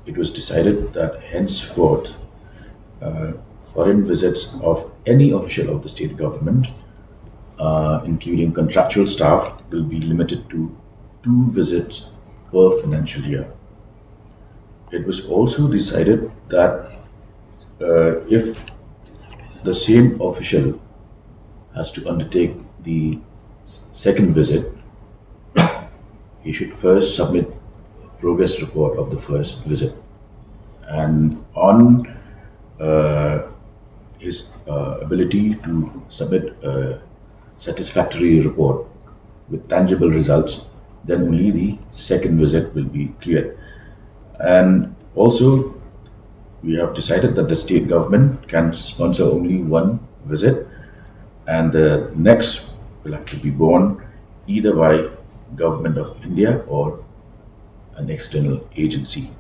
it was decided that henceforth foreign visits of any official of the state government, including contractual staff, will be limited to 2 visits per financial year. It was also decided that if the same official has to undertake the second visit, he should first submit progress report of the first visit, and on uh, his ability to submit a satisfactory report with tangible results, then only the second visit will be cleared. And also, we have decided that the state government can sponsor only one visit, and the next will have to be borne either by government of India or an external agency.